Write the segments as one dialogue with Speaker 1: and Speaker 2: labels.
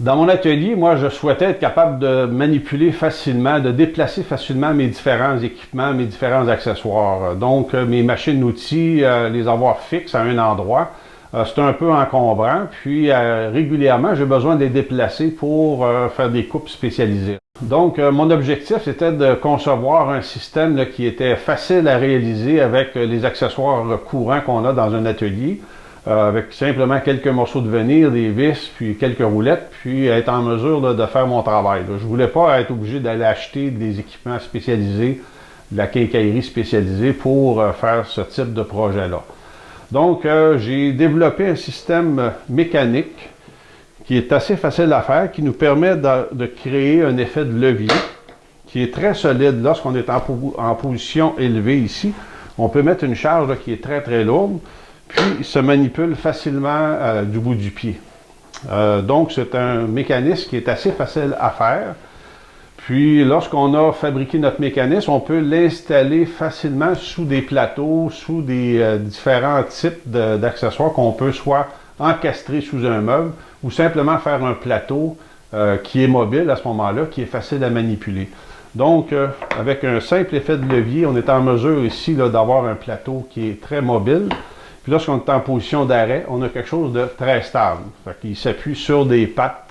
Speaker 1: Dans mon atelier, moi, je souhaitais être capable de manipuler facilement, de déplacer facilement mes différents équipements, mes différents accessoires. Donc, mes machines-outils, les avoir fixes à un endroit, c'est un peu encombrant. Puis, régulièrement, j'ai besoin de les déplacer pour faire des coupes spécialisées. Donc, mon objectif, c'était de concevoir un système là, qui était facile à réaliser avec les accessoires courants qu'on a dans un atelier. Avec simplement quelques morceaux de vernis, des vis, puis quelques roulettes, puis être en mesure là, de faire mon travail. Là. Je voulais pas être obligé d'aller acheter des équipements spécialisés, de la quincaillerie spécialisée pour faire ce type de projet-là. Donc, j'ai développé un système mécanique qui est assez facile à faire, qui nous permet de créer un effet de levier qui est très solide. Lorsqu'on est en position élevée ici, on peut mettre une charge là, qui est très très lourde, puis il se manipule facilement du bout du pied. Donc, c'est un mécanisme qui est assez facile à faire. Puis, lorsqu'on a fabriqué notre mécanisme, on peut l'installer facilement sous des plateaux, sous des différents types d'accessoires qu'on peut soit encastrer sous un meuble ou simplement faire un plateau qui est mobile à ce moment-là, qui est facile à manipuler. Donc, avec un simple effet de levier, on est en mesure ici d'avoir un plateau qui est très mobile. Puis lorsqu'on est en position d'arrêt, on a quelque chose de très stable. Il s'appuie sur des pattes,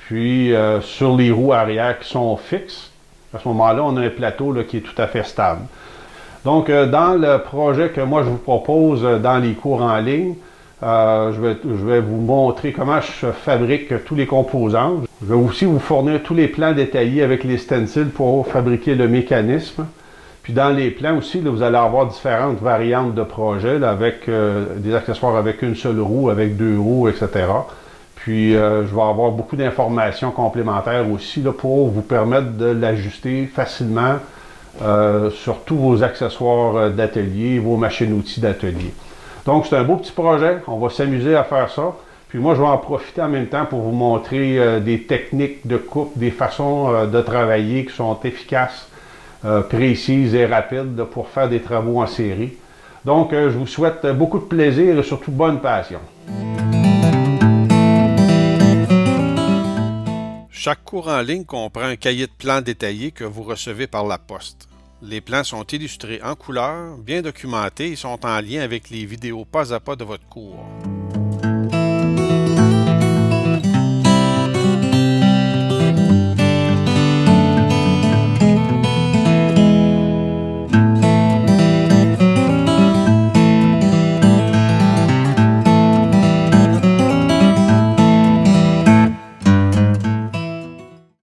Speaker 1: puis sur les roues arrière qui sont fixes. À ce moment-là, on a un plateau là, qui est tout à fait stable. Donc, dans le projet que moi je vous propose dans les cours en ligne, je vais vous montrer comment je fabrique tous les composants. Je vais aussi vous fournir tous les plans détaillés avec les stencils pour fabriquer le mécanisme. Puis dans les plans aussi, là, vous allez avoir différentes variantes de projets là, avec des accessoires avec une seule roue, avec deux roues, etc. Puis je vais avoir beaucoup d'informations complémentaires aussi là, pour vous permettre de l'ajuster facilement sur tous vos accessoires d'atelier, vos machines-outils d'atelier. Donc c'est un beau petit projet, on va s'amuser à faire ça. Puis moi je vais en profiter en même temps pour vous montrer des techniques de coupe, des façons de travailler qui sont efficaces, précises et rapides pour faire des travaux en série. Donc je vous souhaite beaucoup de plaisir et surtout bonne passion.
Speaker 2: Chaque cours en ligne comprend un cahier de plans détaillé que vous recevez par la poste. Les plans sont illustrés en couleur, bien documentés et sont en lien avec les vidéos pas à pas de votre cours.